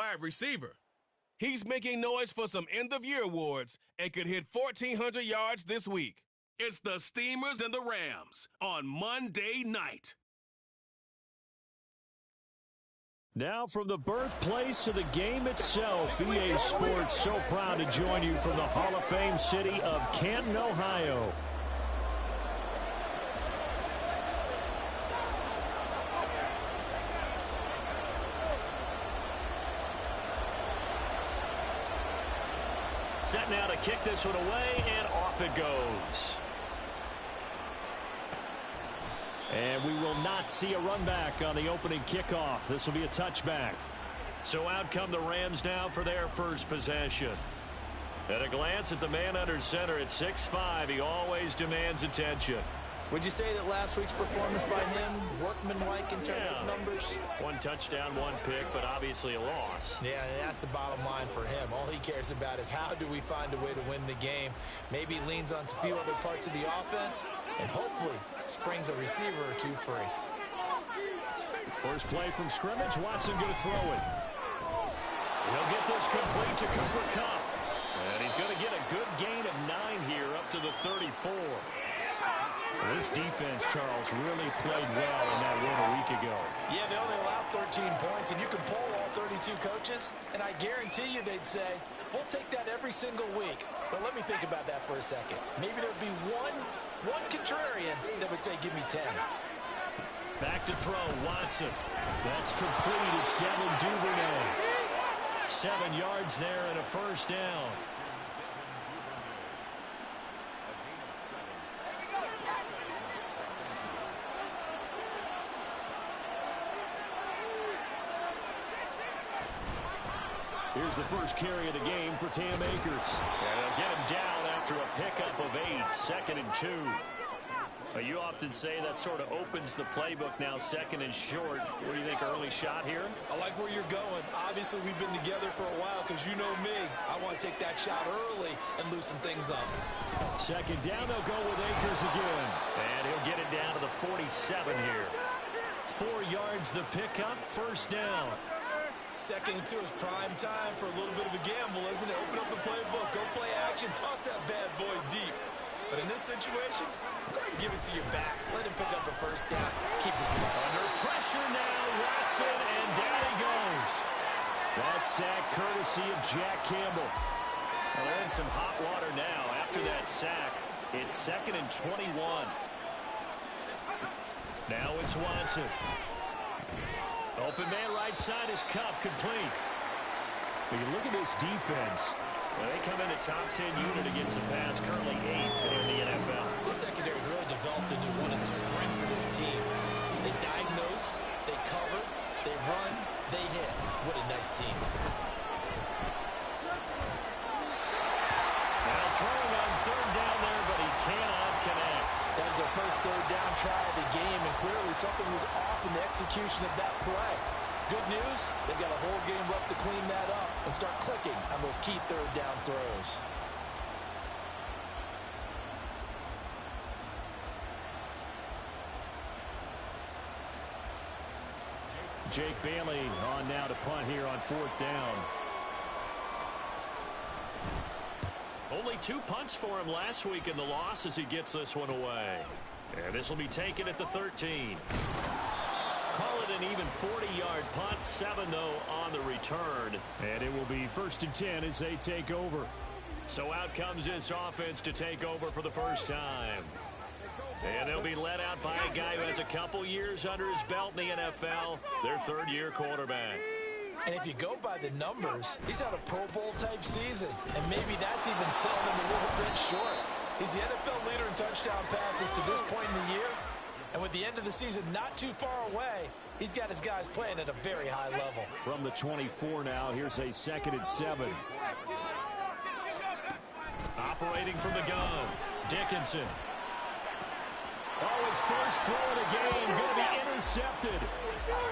wide receiver. He's making noise for some end-of-year awards and could hit 1,400 yards this week. It's the Steamers and the Rams on Monday night. Now from the birthplace of the game itself, EA Sports so proud to join you from the Hall of Fame city of Canton, Ohio. Set now to kick this one away, and off it goes. And we will not see a run back on the opening kickoff. This will be a touchback. So out come the Rams now for their first possession. At a glance at the man under center at 6'5", he always demands attention. Would you say that last week's performance by him, workmanlike in terms of numbers? One touchdown, one pick, but obviously a loss. Yeah, that's the bottom line for him. All he cares about is how do we find a way to win the game. Maybe leans on a few other parts of the offense, and hopefully springs a receiver or two free. First play from scrimmage, Watson going to throw it. He'll get this complete to Cooper Kupp. And he's going to get a good gain of 9 here up to the 34. This defense, Charles, really played well in that win a week ago. Yeah, they only allowed 13 points, and you can poll all 32 coaches, and I guarantee you they'd say, we'll take that every single week. But let me think about that for a second. Maybe there'd be one contrarian that would say, give me 10. Back to throw, Watson. That's complete. It's Devin Duvernay. 7 yards there and a first down. Here's the first carry of the game for Cam Akers. And they'll get him down after a pickup of 8, 2nd and 2. You often say that sort of opens the playbook now, 2nd and short. What do you think, early shot here? I like where you're going. Obviously, we've been together for a while because you know me. I want to take that shot early and loosen things up. 2nd down, they'll go with Akers again. And he'll get it down to the 47 here. 4 yards the pickup, first down. 2nd and 2 is prime time for a little bit of a gamble, isn't it? Open up the playbook, go play action, toss that bad boy deep. But in this situation, go ahead and give it to your back. Let him pick up the first down. Keep this going. Under pressure now, Watson, and down he goes. That sack courtesy of Jack Campbell. Well, they're in some hot water now. After that sack, it's 2nd and 21. Now it's Watson. Open man right side is Kupp, complete. When you look at this defense, well, they come in a top 10 unit against the pass, currently 8th in the NFL. This secondary has really developed into one of the strengths of this team. They diagnose, they cover, they run, they hit. What a nice team. Now throwing on 3rd down there, but he cannot connect. That is their first 3rd down try of the game, and clearly something was off in the execution of that play. Good news, they've got a whole game left to clean that up and start clicking on those key 3rd down throws. Jake Bailey on now to punt here on 4th down. Only 2 punts for him last week in the loss as he gets this one away. And this will be taken at the 13. Call it an even 40-yard punt, 7 though on the return. And it will be 1st and 10 as they take over. So out comes this offense to take over for the first time. And they'll be led out by a guy who has a couple years under his belt in the NFL, their 3rd-year quarterback. And if you go by the numbers, he's had a Pro Bowl-type season. And maybe that's even selling him a little bit short. He's the NFL leader in touchdown passes to this point in the year. And with the end of the season not too far away, he's got his guys playing at a very high level. From the 24 now, here's a 2nd and 7. Operating from the gun, Dickinson. Oh, his first throw of the game going to be intercepted.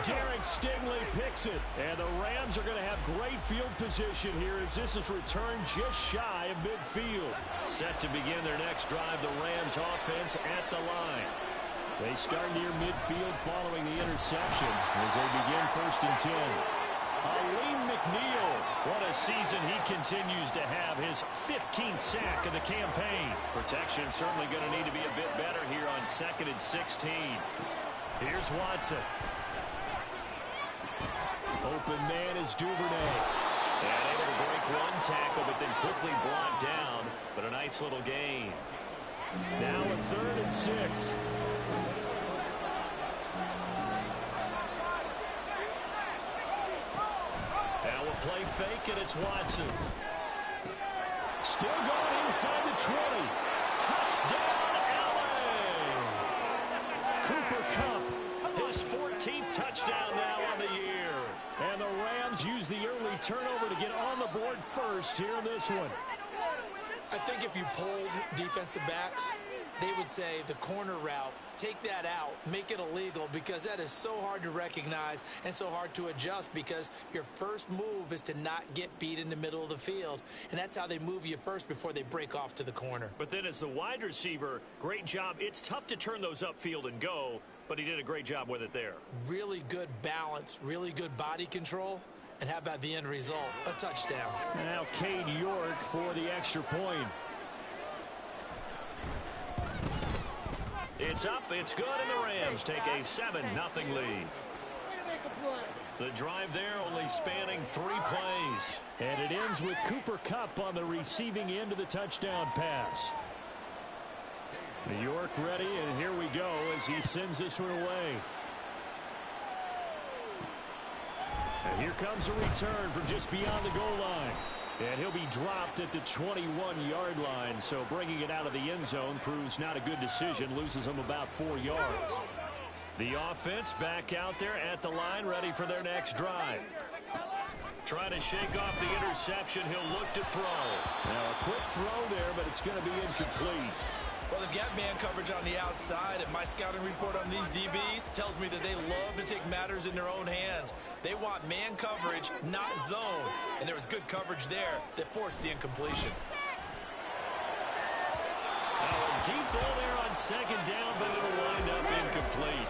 Derek Stingley picks it. And the Rams are going to have great field position here as this is returned just shy of midfield. Set to begin their next drive, the Rams offense at the line. They start near midfield following the interception as they begin 1st and 10. Aleem McNeil this season, he continues to have his 15th sack of the campaign. Protection certainly going to need to be a bit better here on 2nd and 16. Here's Watson. Open man is Duvernay. And able to break one tackle, but then quickly brought down. But a nice little gain. Now a 3rd and 6. Now a play fake, and it's Watson. Still going inside the 20. Touchdown, LA! Cooper Kupp, his 14th touchdown now on the year. And the Rams use the early turnover to get on the board first here in this one. I think if you polled defensive backs, they would say the corner route, take that out, make it illegal, because that is so hard to recognize and so hard to adjust, because your first move is to not get beat in the middle of the field, and that's how they move you first before they break off to the corner. But then as the wide receiver, great job. It's tough to turn those upfield and go, but he did a great job with it there. Really good balance, really good body control. And how about the end result? A touchdown. Now Cade York for the extra point. It's up, it's good, and the Rams take a 7-0 lead. The drive there only spanning 3 plays. And it ends with Cooper Kupp on the receiving end of the touchdown pass. York ready, and here we go as he sends this one away. And here comes a return from just beyond the goal line. And he'll be dropped at the 21-yard line, so bringing it out of the end zone proves not a good decision, loses him about 4 yards. The offense back out there at the line, ready for their next drive. Trying to shake off the interception, he'll look to throw. Now a quick throw there, but it's going to be incomplete. Well, they've got man coverage on the outside, and my scouting report on these DBs tells me that they love to take matters in their own hands. They want man coverage, not zone. And there was good coverage there that forced the incompletion. Now a deep ball there on 2nd down, but it'll wind up incomplete.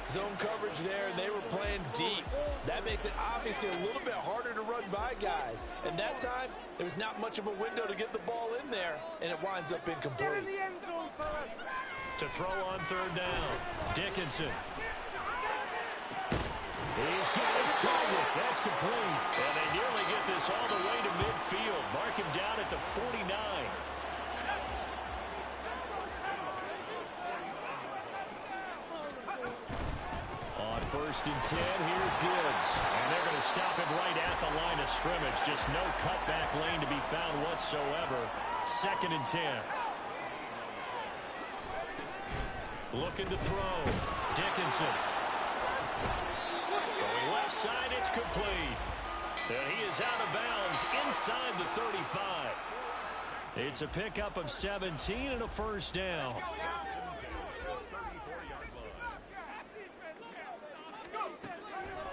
Zone coverage there, and they were playing deep. That makes it obviously a little bit harder to run by guys. And that time, there was not much of a window to get the ball in there, and it winds up incomplete. To throw on 3rd down, Dickinson. He's got his target. That's complete. And they nearly get this all the way to midfield. Mark him down at the 49. On 1st and 10, here's Gibbs. And they're going to stop him right at the line of scrimmage. Just no cutback lane to be found whatsoever. 2nd and 10. Looking to throw. Dickinson. Going left side, it's complete. And he is out of bounds inside the 35. It's a pickup of 17 and a 1st down.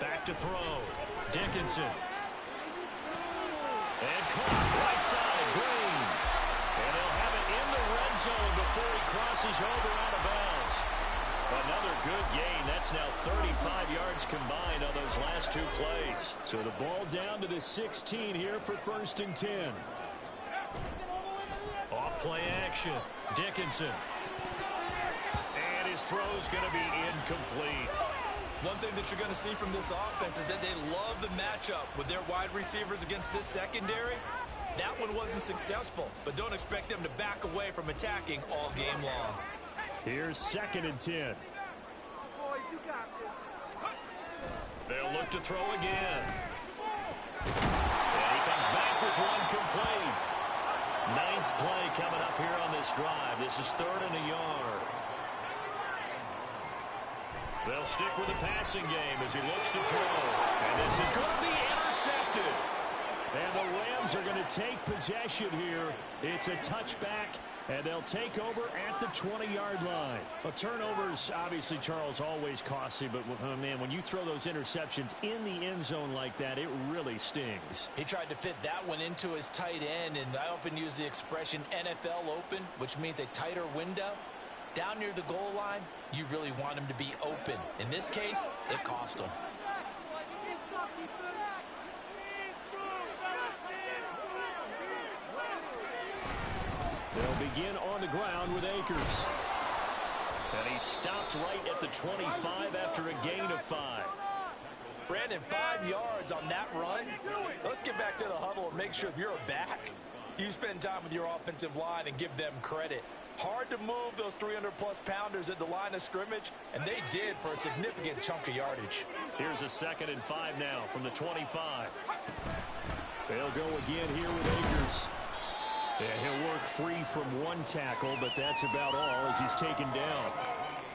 Back to throw. Dickinson. And caught right side, Green. And they'll have it in the red zone before he crosses over out of bounds. Another good gain. That's now 35 yards combined on those last 2 plays. So the ball down to the 16 here for 1st and 10. Off play action. Dickinson. And his throw's going to be incomplete. One thing that you're going to see from this offense is that they love the matchup with their wide receivers against this secondary. That one wasn't successful, but don't expect them to back away from attacking all game long. Here's 2nd and 10. They'll look to throw again. And he comes back with one complete. 9th play coming up here on this drive. This is 3rd and a yard. They'll stick with the passing game as he looks to throw. And this is going to be intercepted. And the Rams are going to take possession here. It's a touchback, and they'll take over at the 20-yard line. Well, turnovers, obviously, Charles, always costly. But, oh, man, when you throw those interceptions in the end zone like that, it really stings. He tried to fit that one into his tight end, and I often use the expression NFL open, which means a tighter window. Down near the goal line, you really want him to be open. In this case, it cost him. begin on the ground with Akers. And he stopped right at the 25 after a gain of 5. Brandon, 5 yards on that run. Let's get back to the huddle and make sure if you're a back, you spend time with your offensive line and give them credit. Hard to move those 300-plus pounders at the line of scrimmage, and they did for a significant chunk of yardage. Here's a 2nd and 5 now from the 25. They'll go again here with Akers. And he'll work free from one tackle, but that's about all as he's taken down.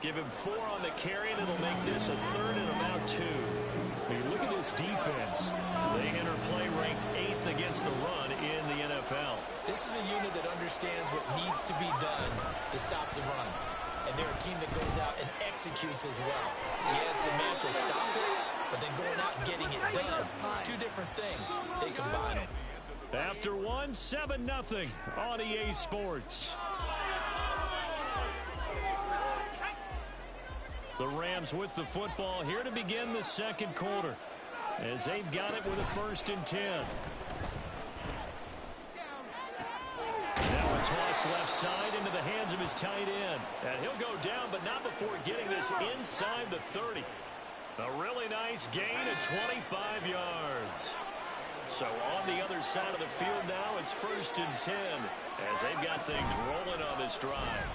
Give him 4 on the carry, and it'll make this a 3rd and about 2. I mean, look at this defense. They enter play ranked 8th against the run in the NFL. This is a unit that understands what needs to be done to stop the run. And they're a team that goes out and executes as well. He adds the mantra, stop it, but then going out and getting it done. 2 different things. They combine it. After 1, 7-0 on EA Sports. The Rams with the football here to begin the 2nd quarter as they've got it with a 1st and 10. Now a toss left side into the hands of his tight end. And he'll go down, but not before getting this inside the 30. A really nice gain of 25 yards. So on the other side of the field now, it's 1st and 10 as they've got things rolling on this drive.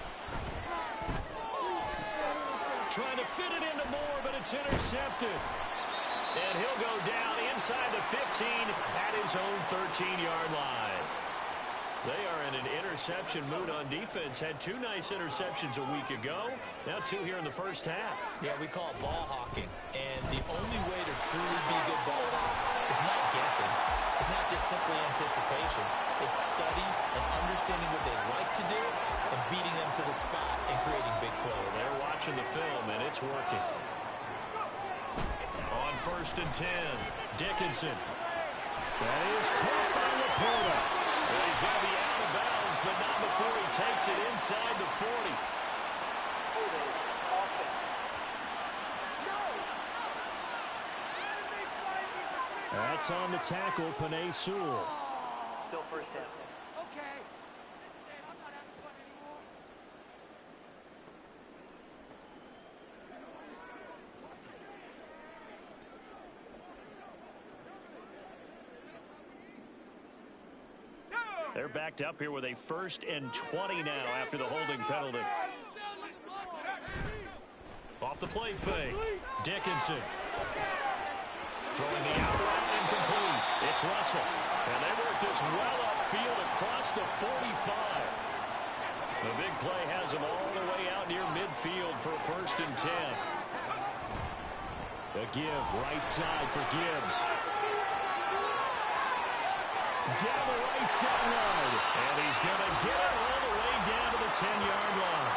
Trying to fit it into Moore, but it's intercepted. And he'll go down inside the 15 at his own 13-yard line. They are in an interception mood on defense. Had 2 nice interceptions a week ago. Now 2 here in the first half. Yeah, we call it ball hawking. And the only way to truly be good ball hawks is not guessing. It's not just simply anticipation. It's study and understanding what they like to do and beating them to the spot and creating big plays. They're watching the film, and it's working. On 1st and 10, Dickinson. That is caught by Laporta. Well, he's going to be out of bounds, but not before he takes it inside the 40. That's on the tackle, Penei Sewell. Still 1st down. Okay. I'm not having fun anymore. They're backed up here with a 1st and 20 now after the holding penalty. Off the play fake. Dickinson. Throwing the out route incomplete. It's Russell. And they work this well upfield across the 45. The big play has them all the way out near midfield for 1st and 10. The give right side for Gibbs. Down the right sideline. And he's going to get it all the way down to the 10-yard line.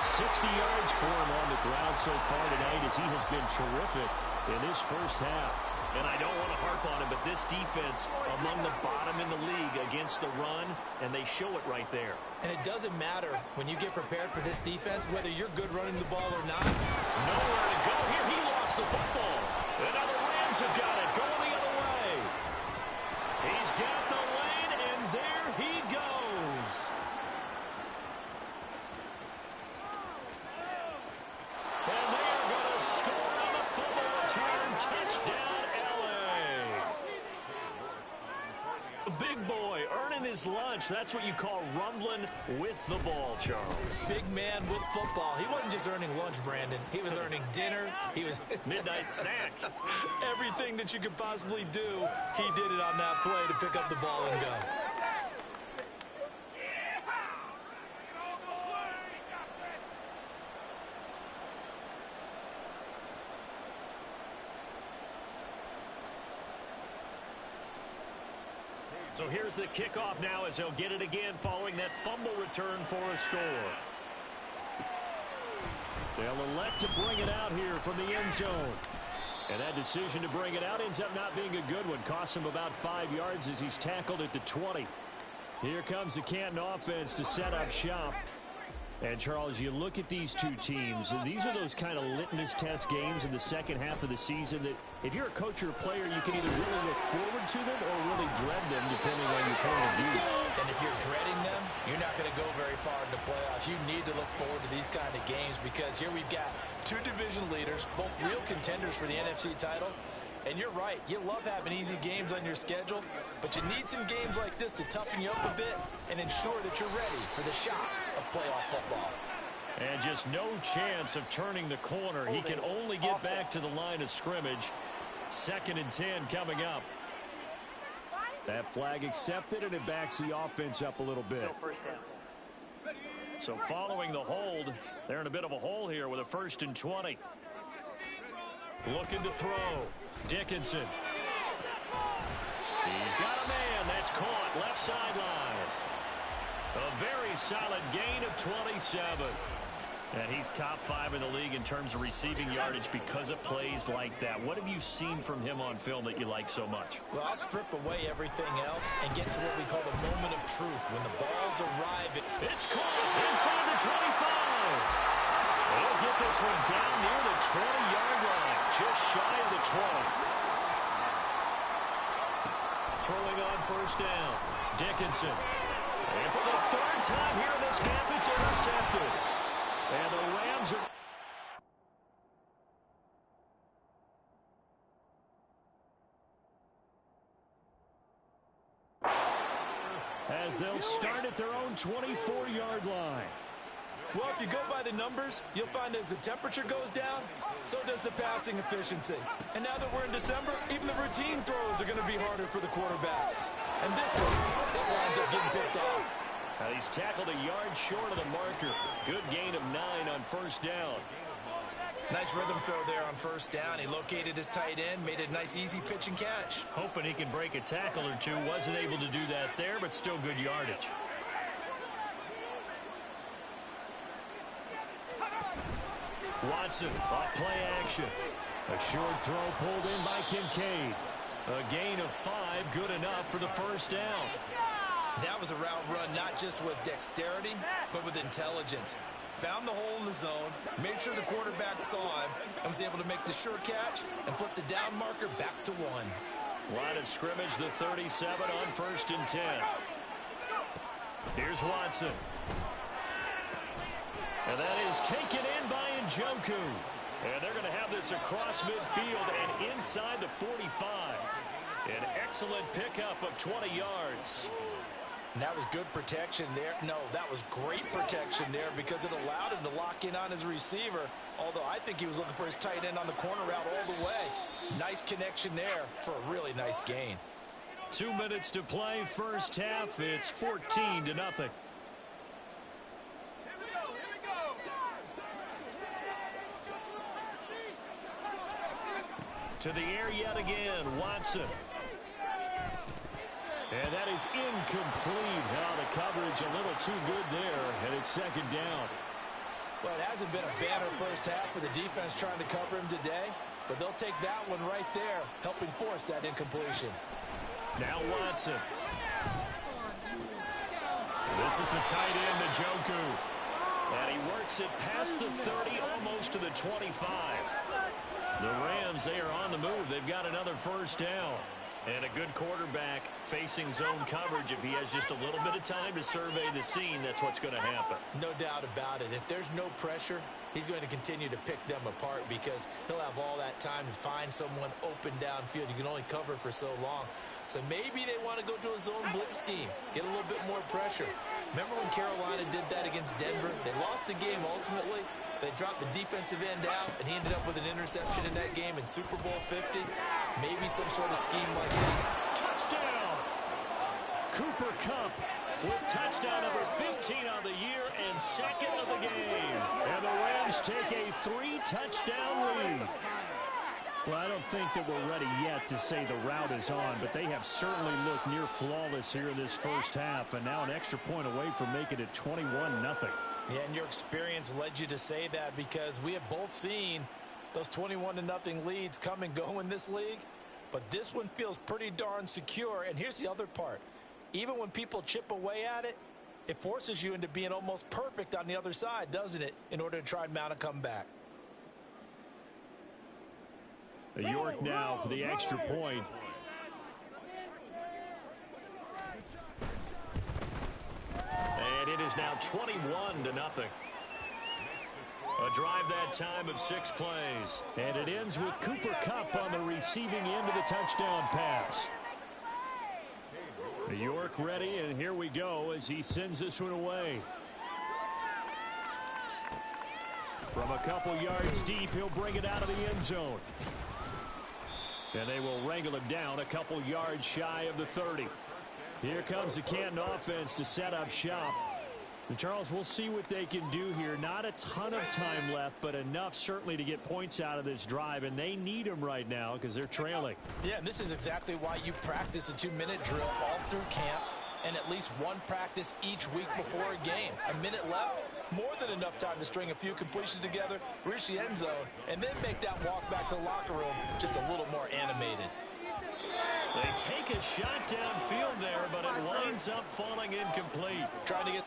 60 yards for him on the ground so far tonight as he has been terrific in this first half. And I don't want to harp on him, but this defense among the bottom in the league against the run, and they show it right there. And it doesn't matter when you get prepared for this defense, whether you're good running the ball or not. Nowhere to go here. He lost the football. And now the Rams have got it going the other way. He's got the lane, and there he goes. And they are going to score on the fumble return. Touchdown, L.A. The big boy earning his lunch. That's what you call rumbling with the ball, Charles. Big man with football. He wasn't just earning lunch, Brandon. He was earning dinner. He was midnight snack. Everything that you could possibly do, he did it on that play to pick up the ball and go. So here's the kickoff now as they'll get it again following that fumble return for a score. They'll elect to bring it out here from the end zone. And that decision to bring it out ends up not being a good one. Costs him about 5 yards as he's tackled at the 20. Here comes the Canton offense to set up shop. And, Charles, you look at these two teams, and these are those kind of litmus test games in the second half of the season that if you're a coach or a player, you can either really look forward to them or really dread them, depending on your point of view. And if you're dreading them, you're not going to go very far in the playoffs. You need to look forward to these kind of games because here we've got two division leaders, both real contenders for the NFC title. And you're right, you love having easy games on your schedule, but you need some games like this to toughen you up a bit and ensure that you're ready for the shock of playoff football. And just no chance of turning the corner. He can only get back to the line of scrimmage. 2nd and 10 coming up. That flag accepted, and it backs the offense up a little bit. So following the hold, they're in a bit of a hole here with a 1st and 20. Looking to throw. Dickinson. He's got a man. That's caught. Left sideline. A very solid gain of 27. And he's top 5 in the league in terms of receiving yardage because of plays like that. What have you seen from him on film that you like so much? Well, I'll strip away everything else and get to what we call the moment of truth. When the balls arrive. It's caught inside the 25. They'll get this one down near the 20-yard line, just shy of the 20. Throwing on 1st down, Dickinson. And for the 3rd time here in this half, it's intercepted. And the Rams are... as they'll start at their own 24-yard line. Well, if you go by the numbers, you'll find as the temperature goes down, so does the passing efficiency. And now that we're in December, even the routine throws are going to be harder for the quarterbacks. And this one, it winds up getting picked off. Now he's tackled a yard short of the marker. Good gain of 9 on 1st down. Nice rhythm throw there on 1st down. He located his tight end, made a nice easy pitch and catch. Hoping he can break a tackle or two. Wasn't able to do that there, but still good yardage. Watson off play action. A short throw pulled in by Kincaid. A gain of 5, good enough for the 1st down. That was a route run not just with dexterity, but with intelligence. Found the hole in the zone, made sure the quarterback saw him, and was able to make the sure catch and flip the down marker back to 1. Line of scrimmage, the 37 on 1st and 10. Here's Watson. And that is taken in by Njoku. And they're going to have this across midfield and inside the 45. An excellent pickup of 20 yards. And that was good protection there. No, that was great protection there because it allowed him to lock in on his receiver. Although I think he was looking for his tight end on the corner route all the way. Nice connection there for a really nice gain. 2 minutes to play, 1st half. It's 14-0. To the air yet again, Watson. And that is incomplete. Now the coverage a little too good there, and it's 2nd down. Well, it hasn't been a banner 1st half for the defense trying to cover him today, but they'll take that one right there, helping force that incompletion. Now Watson. This is the tight end, Njoku. And he works it past the 30, almost to the 25. The Rams, they are on the move. They've got another 1st down. And a good quarterback facing zone coverage. If he has just a little bit of time to survey the scene, that's what's going to happen. No doubt about it. If there's no pressure, he's going to continue to pick them apart because he'll have all that time to find someone open downfield. You can only cover for so long. So maybe they want to go to a zone blitz scheme, get a little bit more pressure. Remember when Carolina did that against Denver? They lost the game ultimately. They dropped the defensive end out, and he ended up with an interception in that game in Super Bowl 50. Maybe some sort of scheme like that. Touchdown! Cooper Kupp with touchdown number 15 on the year and 2nd of the game. And the Rams take a 3-touchdown lead. Well, I don't think that we're ready yet to say the route is on, but they have certainly looked near flawless here in this 1st half, and now an extra point away from making it 21-0. Yeah, and your experience led you to say that because we have both seen those 21-0 leads come and go in this league. But this one feels pretty darn secure. And here's the other part. Even when people chip away at it, It forces you into being almost perfect on the other side, doesn't it, in order to try and mount a comeback. York now for the extra point. And it is now 21-0. A drive that time of 6 plays. And it ends with Cooper Kupp on the receiving end of the touchdown pass. York ready, and here we go as he sends this one away. From a couple yards deep, he'll bring it out of the end zone. And they will wrangle him down a couple yards shy of the 30. Here comes the Canton offense to set up shop. And Charles, we'll see what they can do here. Not a ton of time left, but enough certainly to get points out of this drive. And they need them right now because they're trailing. Yeah, and this is exactly why you practice a 2-minute drill all through camp and at least one practice each week before a game. A minute left, more than enough time to string a few completions together, reach the end zone, and then make that walk back to the locker room just a little more animated. They take a shot downfield there, but it winds up falling incomplete. Trying to get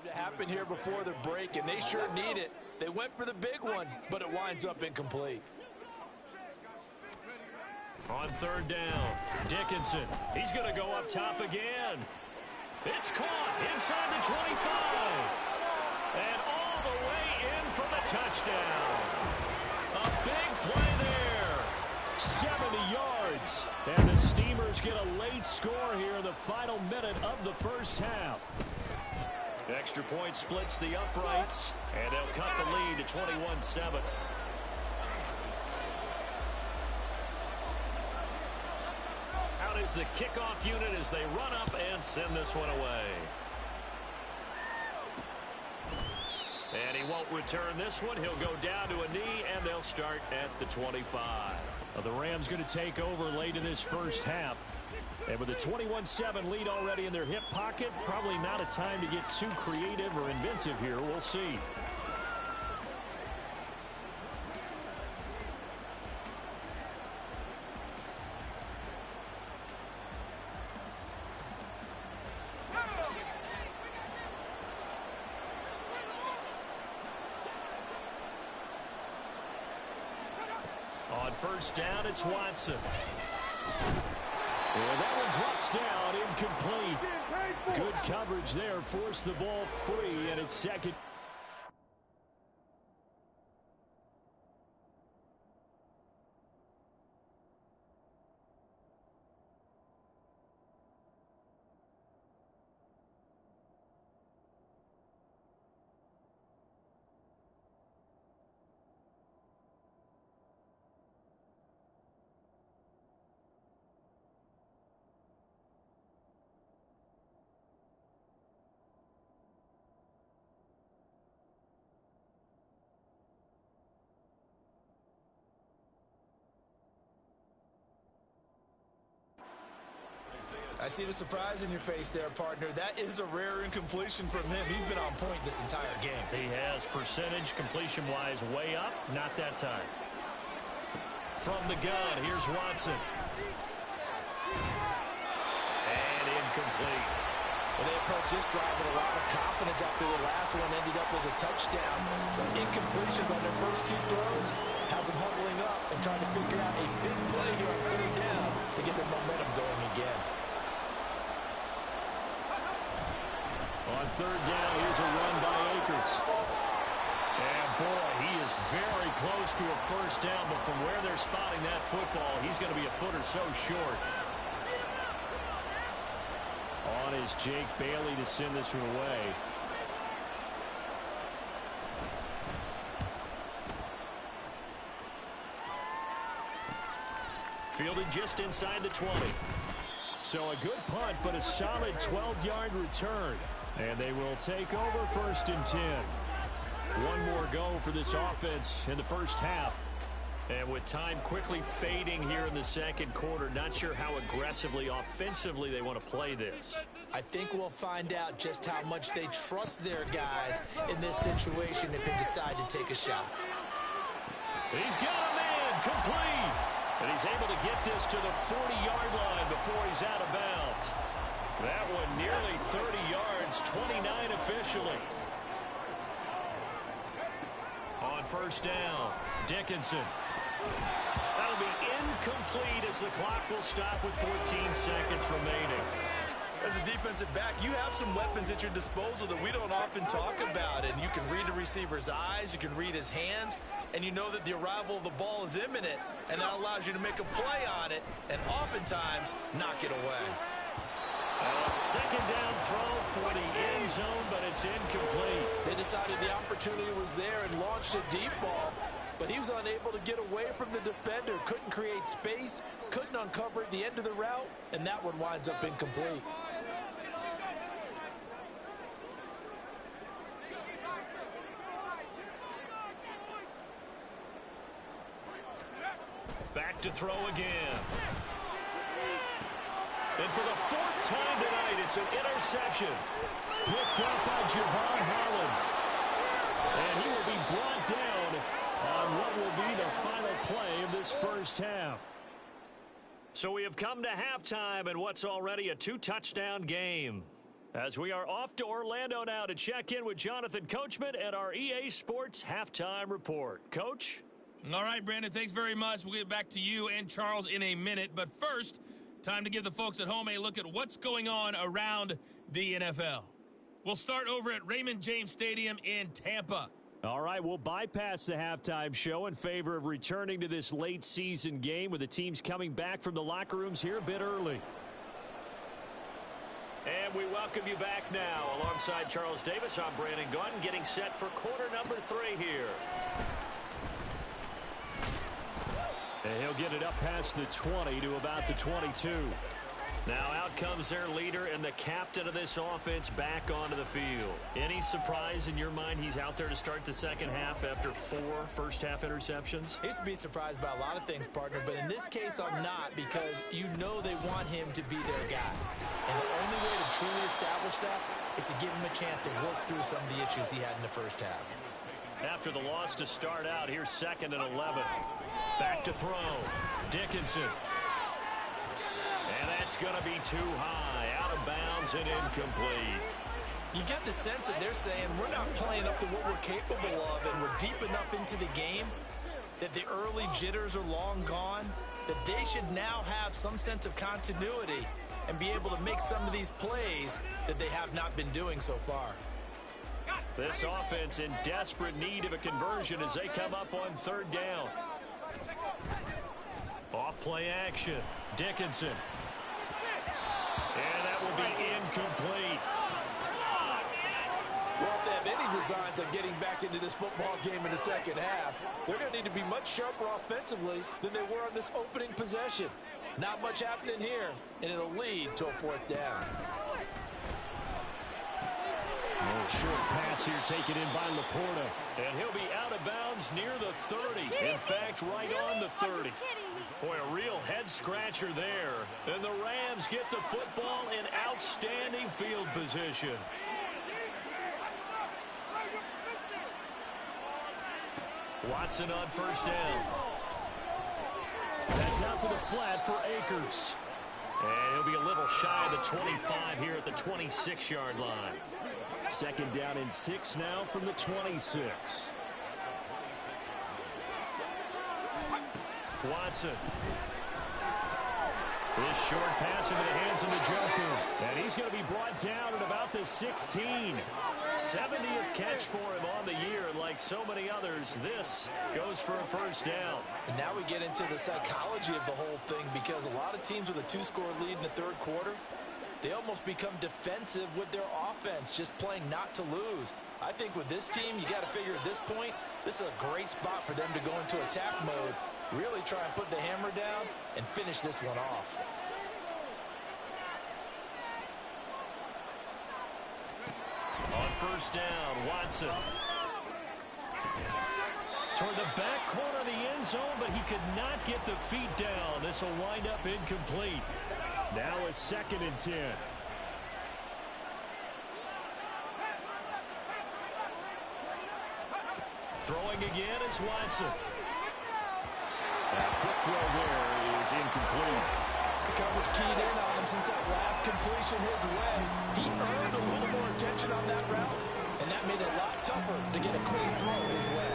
to happen here before the break, and they sure need it. They went for the big one, but it winds up incomplete. On third down, Dickinson. He's going to go up top again. It's caught inside the 25. And all the way in for the touchdown. A big play there. 70 yards. And the Steamers get a late score here in the final minute of the first half. Extra point splits the uprights, and they'll cut the lead to 21-7. Out is the kickoff unit as they run up and send this one away. And he won't return this one. He'll go down to a knee, and they'll start at the 25. Well, the Rams going to take over late in this first half. And with a 21-7 lead already in their hip pocket, probably not a time to get too creative or inventive here. We'll see. On first down, it's Watson. And that one drops down, incomplete. Good coverage there, forced the ball free, and it's second. I see the surprise in your face there, partner. That is a rare incompletion from him. He's been on point this entire game. He has percentage completion-wise way up. Not that time. From the gun, here's Watson. And incomplete. Well, they approach this drive with a lot of confidence after the last one ended up as a touchdown. But incompletions on their first two throws has them huddling up and trying to figure out a big play here on third down to get their momentum going again. On third down, here's a run by Akers. And boy, he is very close to a first down, but from where they're spotting that football, he's going to be a foot or so short. On is Jake Bailey to send this one away. Fielded just inside the 20. So a good punt, but a solid 12-yard return. And they will take over first and 10. One more go for this offense in the first half. And with time quickly fading here in the second quarter, not sure how aggressively, offensively they want to play this. I think we'll find out just how much they trust their guys in this situation if they decide to take a shot. He's got a man complete. And he's able to get this to the 40-yard line before he's out of bounds. That one nearly 30 yards, 29 officially. On first down, Dickinson. That'll be incomplete as the clock will stop with 14 seconds remaining. As a defensive back, you have some weapons at your disposal that we don't often talk about. And you can read the receiver's eyes, you can read his hands, and you know that the arrival of the ball is imminent, and that allows you to make a play on it and oftentimes knock it away. A second down throw for the end zone, but it's incomplete. They decided the opportunity was there and launched a deep ball, but he was unable to get away from the defender, couldn't create space, couldn't uncover at the end of the route, and that one winds up incomplete. Back to throw again. And for the fourth time tonight, it's an interception. Picked up by Javon Holland. And he will be brought down on what will be the final play of this first half. So we have come to halftime in what's already a two-touchdown game. As we are off to Orlando now to check in with Jonathan Coachman and our EA Sports Halftime Report. Coach? All right, Brandon, thanks very much. We'll get back to you and Charles in a minute. But first, time to give the folks at home a look at what's going on around the NFL. We'll start over at Raymond James Stadium in Tampa. All right, we'll bypass the halftime show in favor of returning to this late season game with the teams coming back from the locker rooms here a bit early. And we welcome you back now. Alongside Charles Davis, I'm Brandon Gaudin, getting set for quarter number 3 here. And he'll get it up past the 20 to about the 22. Now out comes their leader and the captain of this offense back onto the field. Any surprise in your mind he's out there to start the second half after 4 first-half interceptions? I used to be surprised by a lot of things, partner, but in this case I'm not, because you know they want him to be their guy. And the only way to truly establish that is to give him a chance to work through some of the issues he had in the first half. After the loss to start out, here's 2nd and 11. Back to throw. Dickinson. And that's going to be too high. Out of bounds and incomplete. You get the sense that they're saying we're not playing up to what we're capable of, and we're deep enough into the game that the early jitters are long gone, that they should now have some sense of continuity and be able to make some of these plays that they have not been doing so far. This offense in desperate need of a conversion as they come up on 3rd down. Off play action. Dickinson. And that will be incomplete. Well, if they have any designs on getting back into this football game in the second half, they're going to need to be much sharper offensively than they were on this opening possession. Not much happening here, and it'll lead to a 4th down. Short pass here taken in by Laporta. And he'll be out of bounds near the 30. In fact, right on the 30. Boy, a real head-scratcher there. And the Rams get the football in outstanding field position. Watson on first down. That's out to the flat for Akers. And he'll be a little shy of the 25 here at the 26-yard line. 2nd down and 6 now from the 26. Watson. This short pass into the hands of Njoku. And he's going to be brought down at about the 16. 70th catch for him on the year. Like so many others, this goes for a first down. And now we get into the psychology of the whole thing, because a lot of teams with a 2-score lead in the 3rd quarter, they almost become defensive with their offense, just playing not to lose. I think with this team, you got to figure at this point, this is a great spot for them to go into attack mode, really try and put the hammer down and finish this one off. On first down, Watson. Toward the back corner of the end zone, but he could not get the feet down. This will wind up incomplete. Now a 2nd and 10. Throwing again is Watson. That quick throw there is incomplete. The coverage keyed in on him since that last completion his way. He earned a little more attention on that route, and that made it a lot tougher to get a clean throw his way.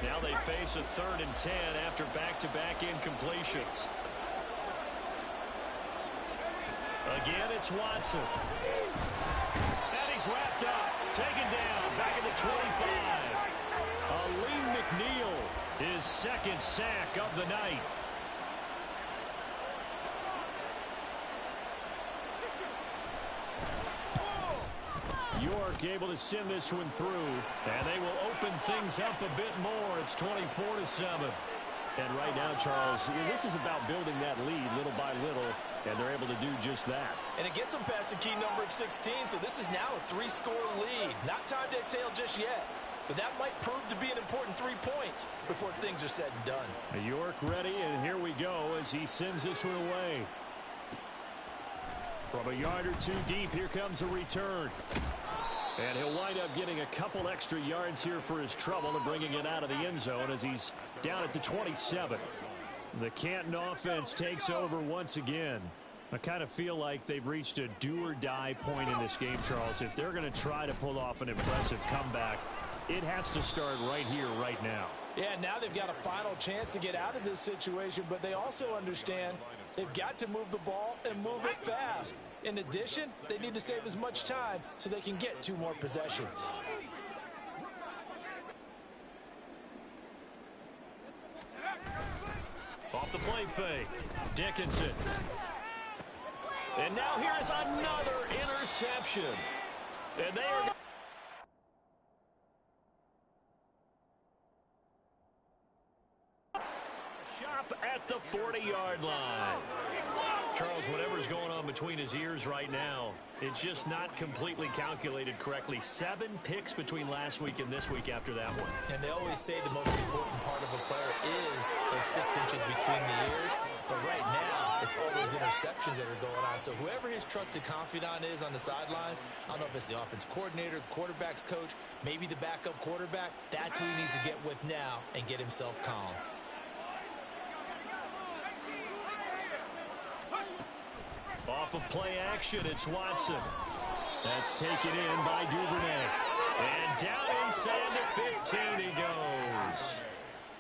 Now they face a 3rd and 10 after back-to-back incompletions. Again, it's Watson. And he's wrapped up, taken down, back at the 25. Aleem McNeil, his 2nd sack of the night. York able to send this one through, and they will open things up a bit more. It's 24-7. And right now, Charles, this is about building that lead little by little, and they're able to do just that. And it gets them past the key number of 16, so this is now a 3-score lead. Not time to exhale just yet, but that might prove to be an important 3 points before things are said and done. York ready, and here we go as he sends this one away. From a yard or two deep, here comes a return. And he'll wind up getting a couple extra yards here for his trouble and bringing it out of the end zone as he's down at the 27. The Canton offense takes over once again. I kind of feel like they've reached a do-or-die point in this game, Charles. If they're going to try to pull off an impressive comeback, it has to start right here, right now. Yeah, now they've got a final chance to get out of this situation, but they also understand they've got to move the ball and move it fast. In addition, they need to save as much time so they can get 2 more possessions. Off the play fake, Dickinson. And now here's another interception. And they are... Shop at the 40-yard line. Charles, whatever's going on between his ears right now, it's just not completely calculated correctly. 7 picks between last week and this week after that one. And they always say the most important part of a player is those 6 inches between the ears. But right now, it's all those interceptions that are going on. So whoever his trusted confidant is on the sidelines, I don't know if it's the offense coordinator, the quarterback's coach, maybe the backup quarterback, that's who he needs to get with now and get himself calm. Off of play action, it's Watson. That's taken in by Duvernay. And down inside the 15 he goes.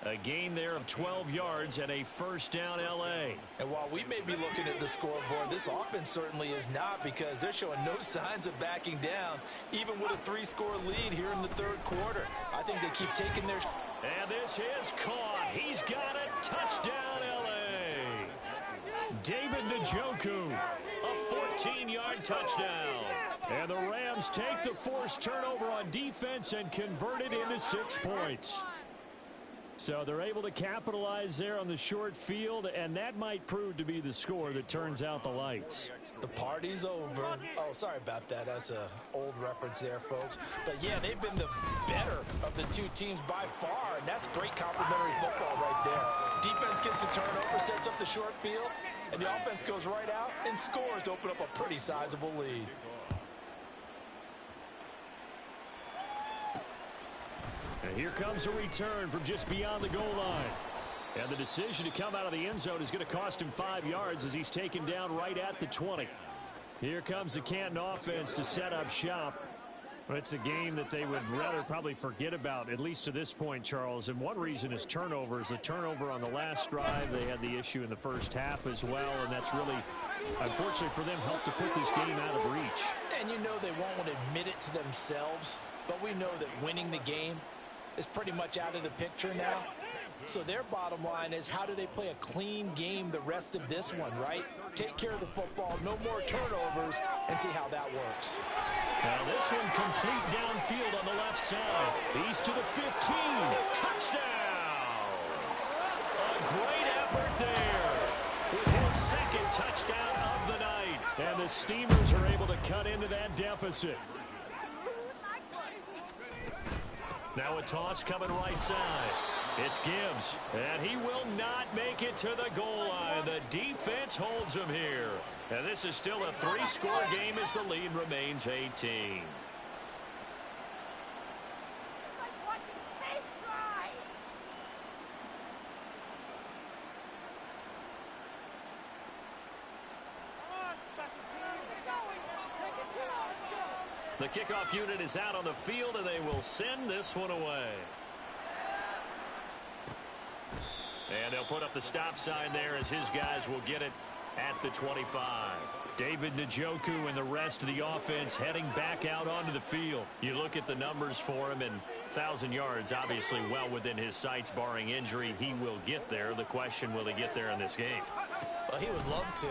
A gain there of 12 yards and a first down L.A. And while we may be looking at the scoreboard, this offense certainly is not, because they're showing no signs of backing down, even with a 3-score lead here in the 3rd quarter. I think they keep taking their... And this is caught. He's got a touchdown, L.A. David Njoku, a 14-yard touchdown. And the Rams take the forced turnover on defense and convert it into 6 points. So they're able to capitalize there on the short field, and that might prove to be the score that turns out the lights. The party's over. Oh, sorry about that. That's an old reference there, folks. But, yeah, they've been the better of the 2 teams by far, and that's great complimentary football right there. Defense gets the turnover, sets up the short field, and the offense goes right out and scores to open up a pretty sizable lead. And here comes a return from just beyond the goal line. And the decision to come out of the end zone is going to cost him 5 yards as he's taken down right at the 20. Here comes the Canton offense to set up shop. But it's a game that they would rather probably forget about, at least to this point, Charles. And one reason is turnovers. A turnover on the last drive. They had the issue in the first half as well. And that's really, unfortunately for them, helped to put this game out of reach. And you know they won't want to admit it to themselves. But we know that winning the game is pretty much out of the picture now. So their bottom line is, how do they play a clean game the rest of this one, right? Take care of the football, no more turnovers, and see how that works. Now this one complete downfield on the left side. He's to the 15. Touchdown! A great effort there with his 2nd touchdown of the night. And the Steamers are able to cut into that deficit. Now a toss coming right side. It's Gibbs, and he will not make it to the goal line. The defense holds him here. And this is still a 3-score game as the lead remains 18. The kickoff unit is out on the field, and they will send this one away. And they'll put up the stop sign there as his guys will get it at the 25. David Njoku and the rest of the offense heading back out onto the field. You look at the numbers for him, and 1,000 yards obviously well within his sights barring injury. He will get there. The question, will he get there in this game? Well, he would love to.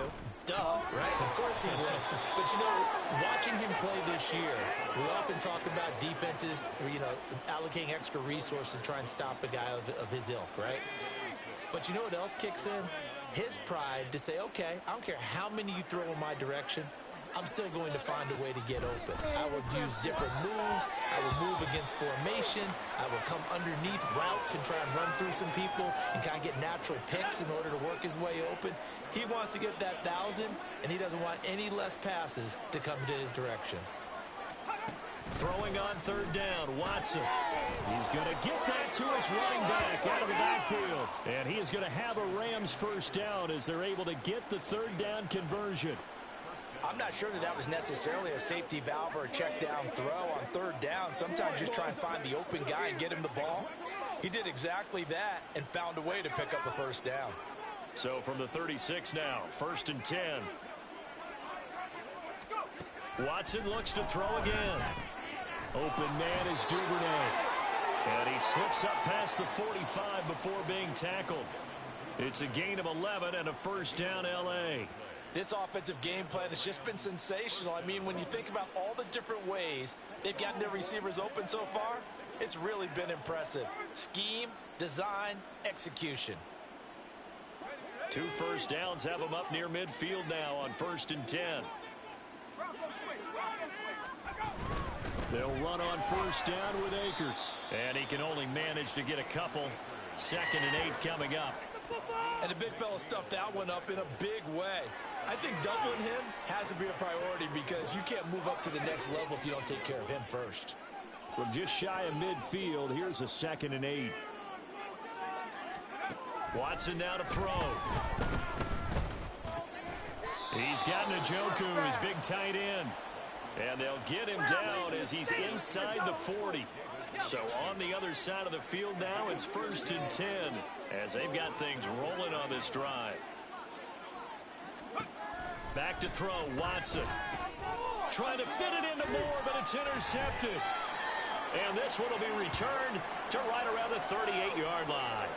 Duh, right? Of course he would. But, you know, watching him play this year, we often talk about defenses, you know, allocating extra resources to try and stop a guy of his ilk, right? But you know what else kicks in? His pride to say, okay, I don't care how many you throw in my direction, I'm still going to find a way to get open. I will use different moves. I will move against formation. I will come underneath routes and try and run through some people and kind of get natural picks in order to work his way open. He wants to get that 1,000, and he doesn't want any less passes to come to his direction. Throwing on third down, Watson. He's going to get that to his running back out of the backfield. And he is going to have a Rams first down as they're able to get the third down conversion. I'm not sure that was necessarily a safety valve or a check down throw on third down. Sometimes just try and find the open guy and get him the ball. He did exactly that and found a way to pick up a first down. So from the 36 now, 1st and 10. Watson looks to throw again. Open man is Duvernay. And he slips up past the 45 before being tackled. It's a gain of 11 and a first down L.A. This offensive game plan has just been sensational. I mean, when you think about all the different ways they've gotten their receivers open so far, it's really been impressive. Scheme, design, execution. 2 first downs have them up near midfield now on 1st and 10. They'll run on first down with Akers. And he can only manage to get a couple. 2nd and 8 coming up. And the big fella stuffed that one up in a big way. I think doubling him has to be a priority because you can't move up to the next level if you don't take care of him first. From just shy of midfield, here's a 2nd and 8. Watson now to throw. He's got Njoku, his big tight end. And they'll get him down as he's inside the 40. So on the other side of the field now, it's 1st and 10 as they've got things rolling on this drive. Back to throw, Watson. Trying to fit it into Moore, but it's intercepted. And this one will be returned to right around the 38-yard line.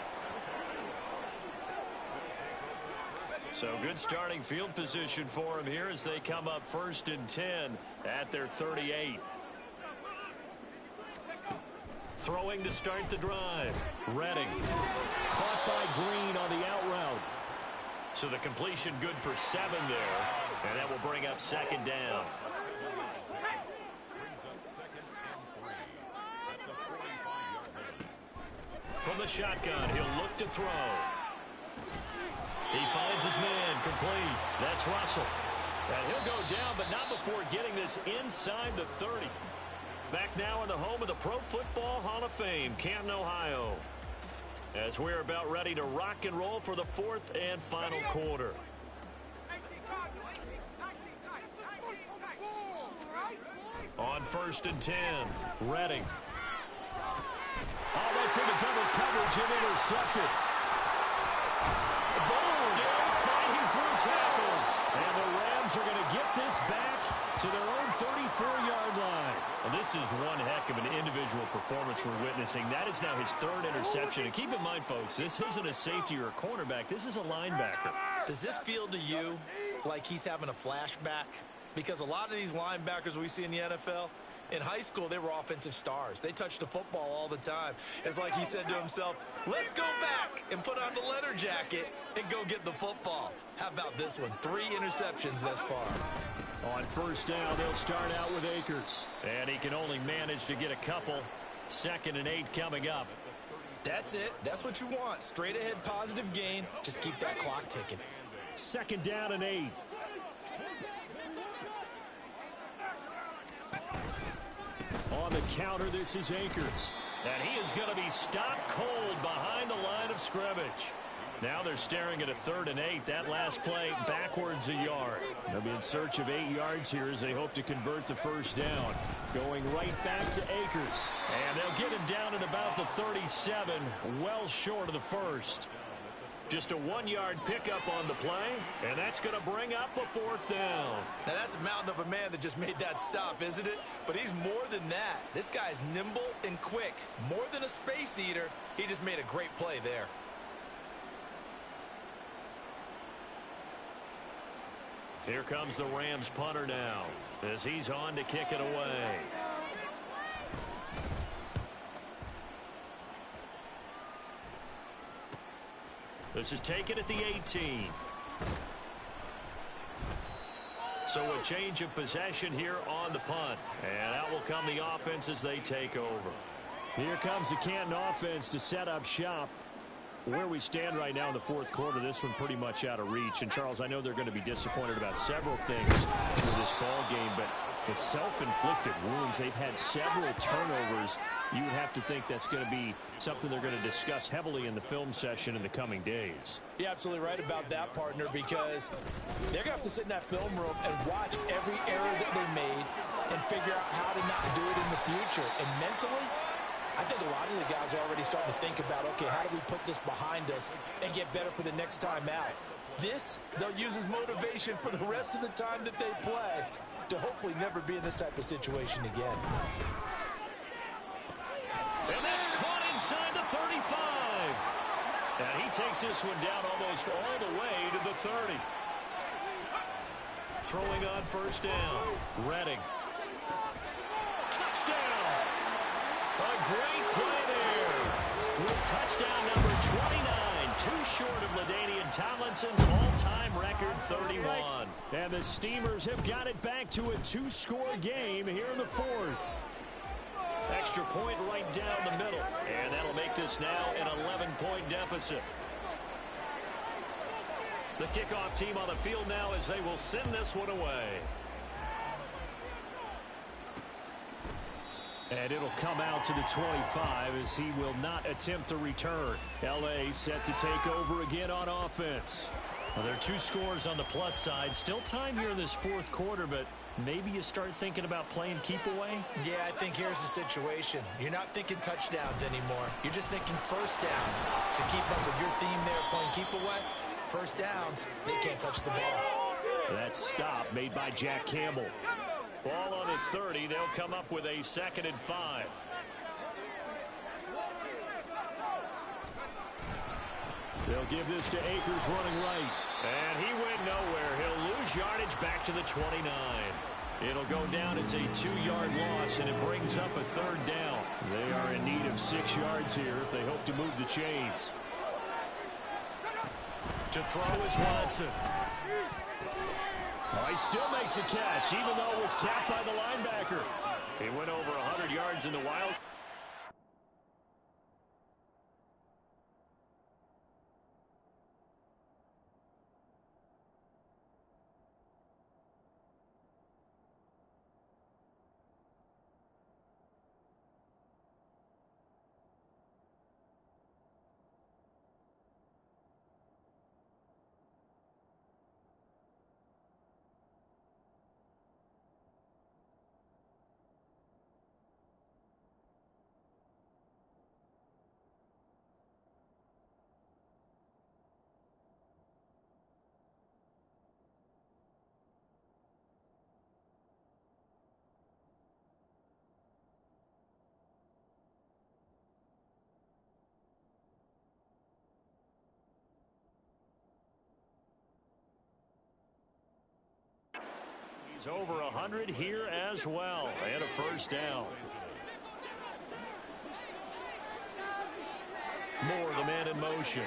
So good starting field position for him here as they come up 1st and 10 at their 38. Throwing to start the drive. Redding. Caught by Green on the out route. So the completion good for 7 there. And that will bring up 2nd down. From the shotgun, he'll look to throw. He finds his man, complete. That's Russell. And he'll go down, but not before getting this inside the 30. Back now in the home of the Pro Football Hall of Fame, Canton, Ohio. As we're about ready to rock and roll for the 4th and final quarter. On 1st and 10, Redding. Oh, that's into double coverage and intercepted. Fighting through tackles. And the Rams are going to get this back to their own 34-yard line. Well, this is one heck of an individual performance we're witnessing. That is now his 3rd interception. And keep in mind, folks, this isn't a safety or a cornerback. This is a linebacker. Does this feel to you like he's having a flashback? Because a lot of these linebackers we see in the NFL, in high school, they were offensive stars. They touched the football all the time. It's like he said to himself, let's go back and put on the letter jacket and go get the football. How about this one? 3 interceptions thus far. On 1st down, they'll start out with Akers. And he can only manage to get a couple. 2nd and 8 coming up. That's it. That's what you want. Straight ahead positive gain. Just keep that clock ticking. 2nd down and 8. On the counter, this is Akers. And he is going to be stopped cold behind the line of scrimmage. Now they're staring at a 3rd and 8. That last play backwards a yard. They'll be in search of 8 yards here as they hope to convert the 1st down. Going right back to Akers. And they'll get him down at about the 37, well short of the 1st. Just a 1-yard pickup on the play, and that's going to bring up a 4th down. Now, that's a mountain of a man that just made that stop, isn't it? But he's more than that. This guy's nimble and quick. More than a space eater. He just made a great play there. Here comes the Rams punter now as he's on to kick it away. This is taken at the 18. So a change of possession here on the punt. And out will come the offense as they take over. Here comes the Canton offense to set up shop. Where we stand right now in the 4th quarter, this one pretty much out of reach. And, Charles, I know they're going to be disappointed about several things with this ball game, but the self-inflicted wounds, they've had several turnovers. You would have to think that's going to be something they're going to discuss heavily in the film session in the coming days. You're absolutely right about that, partner, because they're going to have to sit in that film room and watch every error that they made and figure out how to not do it in the future. And mentally, I think a lot of the guys are already starting to think about, okay, how do we put this behind us and get better for the next time out? This, they'll use as motivation for the rest of the time that they play to hopefully never be in this type of situation again. And that's caught inside the 35. And he takes this one down almost all the way to the 30. Throwing on 1st down. Redding. Touchdown. A great play there. With touchdown number 29. Too short of LaDainian Tomlinson's all-time record 31. And the Steamers have got it back to a 2-score game here in the 4th. Extra point right down the middle. And that'll make this now an 11-point deficit. The kickoff team on the field now as they will send this one away. And it'll come out to the 25 as he will not attempt to return. L.A. set to take over again on offense. Well, there are 2 scores on the plus side. Still time here in this 4th quarter, but maybe you start thinking about playing keep away? Yeah, I think here's the situation. You're not thinking touchdowns anymore. You're just thinking 1st downs. To keep up with your theme there, playing keep away, 1st downs, they can't touch the ball. That stop made by Jack Campbell. Ball on the 30. They'll come up with a 2nd and 5. They'll give this to Akers running right. And he went nowhere. He'll lose yardage back to the 29. It'll go down as a 2-yard loss, and it brings up a 3rd down. They are in need of 6 yards here if they hope to move the chains. To throw is Watson. Oh, he still makes a catch, even though it was tapped by the linebacker. He went over 100 yards in the wild. He's over 100 here as well, and a 1st down. Moore, the man in motion.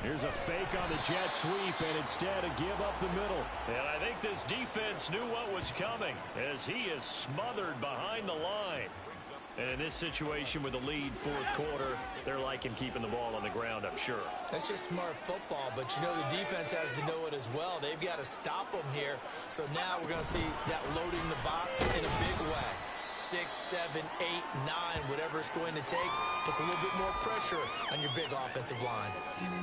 Here's a fake on the jet sweep, and instead a give up the middle. And I think this defense knew what was coming as he is smothered behind the line. And in this situation with the lead fourth quarter, they're liking keeping the ball on the ground, I'm sure. That's just smart football, but you know the defense has to know it as well. They've got to stop them here. So now we're going to see that loading the box in a big way. 6, 7, 8, 9, whatever it's going to take, puts a little bit more pressure on your big offensive line.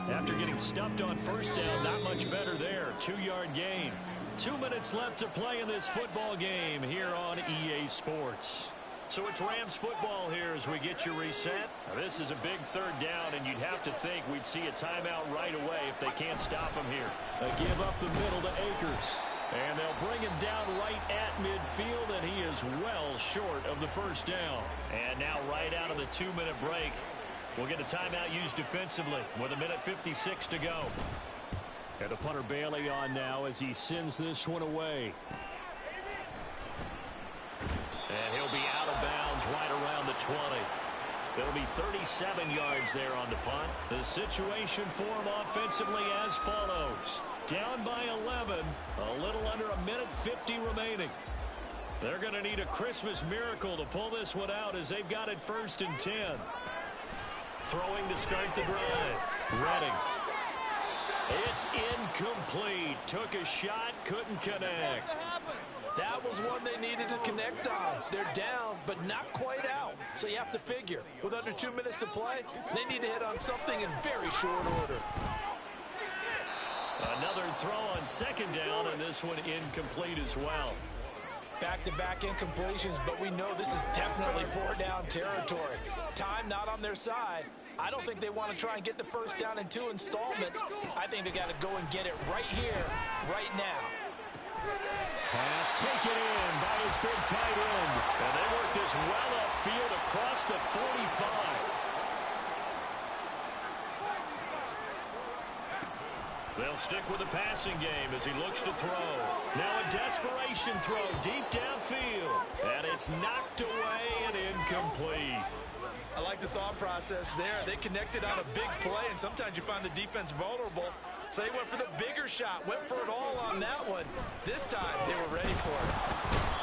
After getting stuffed on first down, not much better there. 2-yard gain. 2 minutes left to play in this football game here on EA Sports. So it's Rams football here as we get you reset. Now, this is a big third down, and you'd have to think we'd see a timeout right away if they can't stop him here. They give up the middle to Akers. And they'll bring him down right at midfield, and he is well short of the first down. And now right out of the 2-minute break, we'll get a timeout used defensively with 1:56 to go. And the punter Bailey on now as he sends this one away. And he'll be out of bounds right around the 20. It'll be 37 yards there on the punt. The situation for him offensively as follows. Down by 11, a little under 1:50 remaining. They're going to need a Christmas miracle to pull this one out as they've got it 1st and 10. Throwing to start the drive. Redding. It's incomplete. Took a shot, couldn't connect. That was one they needed to connect on. They're down, but not quite out. So you have to figure, with under 2 minutes to play, they need to hit on something in very short order. Another throw on 2nd down, and this one incomplete as well. Back-to-back incompletions, but we know this is definitely 4-down territory. Time not on their side. I don't think they want to try and get the first down in 2 installments. I think they got to go and get it right here, right now. Pass taken in by his big tight end. And they work this well upfield across the 45. They'll stick with the passing game as he looks to throw. Now a desperation throw deep downfield. And it's knocked away and incomplete. I like the thought process there. They connected on a big play, and sometimes you find the defense vulnerable. So they went for the bigger shot, went for it all on that one. This time, they were ready for it.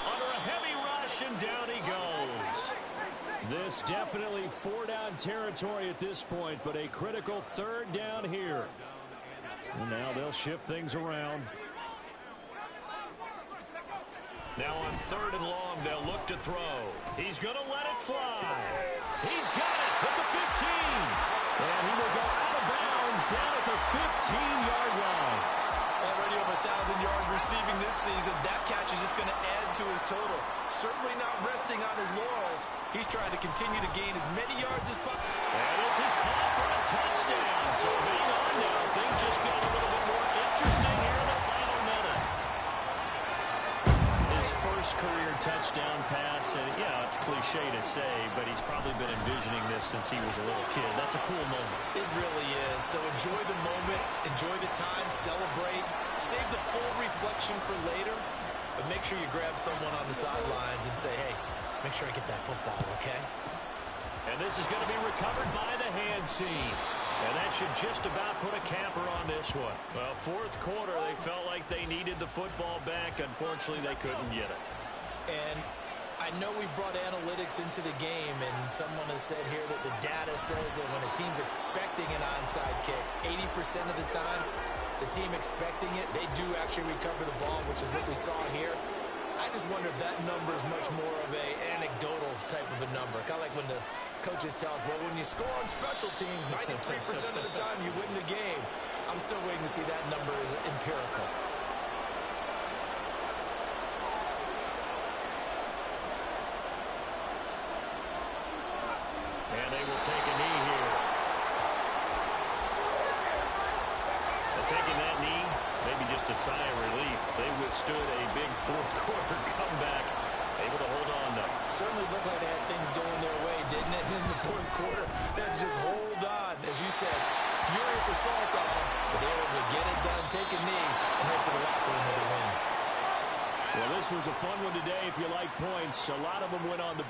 Under a heavy rush, and down he goes. This definitely 4-down territory at this point, but a critical 3rd down here. And now they'll shift things around. Now on 3rd and long, they'll look to throw. He's going to let it fly. He's got it at the 15. And he will go out of bounds down at the 15-yard line. Already over 1,000 yards receiving this season. That catch is just going to add to his total. Certainly not resting on his laurels. He's trying to continue to gain as many yards as possible. And this is called for a touchdown. So hang on now. Things just got a little bit more interesting here in the final minute. His first career touchdown pass. And, yeah, it's cliche to say, but he's probably been envisioning this since he was a little kid. That's a cool moment. It really is. So enjoy the moment. Enjoy the time. Celebrate. Save the full reflection for later. But make sure you grab someone on the sidelines and say, hey, make sure I get that football, okay? And this is going to be recovered by the hands team. And that should just about put a capper on this one. Well, 4th quarter, they felt like they needed the football back. Unfortunately, they couldn't get it. And I know we brought analytics into the game, and someone has said here that the data says that when a team's expecting an onside kick, 80% of the time, the team expecting it, they do actually recover the ball, which is what we saw here. I just wonder if that number is much more of a anecdotal type of a number. Kind of like when the coaches tell us, well, when you score on special teams, 93% of the time you win the game. I'm still waiting to see that number is empirical. And they will take a knee here. Taking that knee, maybe just a sigh of relief. They withstood a big 4th quarter comeback, able to hold on though. Certainly looked like they had things going their way, didn't it, in the 4th quarter? They had to just hold on, as you said, furious assault on them, but they were able to get it done, take a knee, and head to the locker room with a win. Well, this was a fun one today if you like points. A lot of them went on the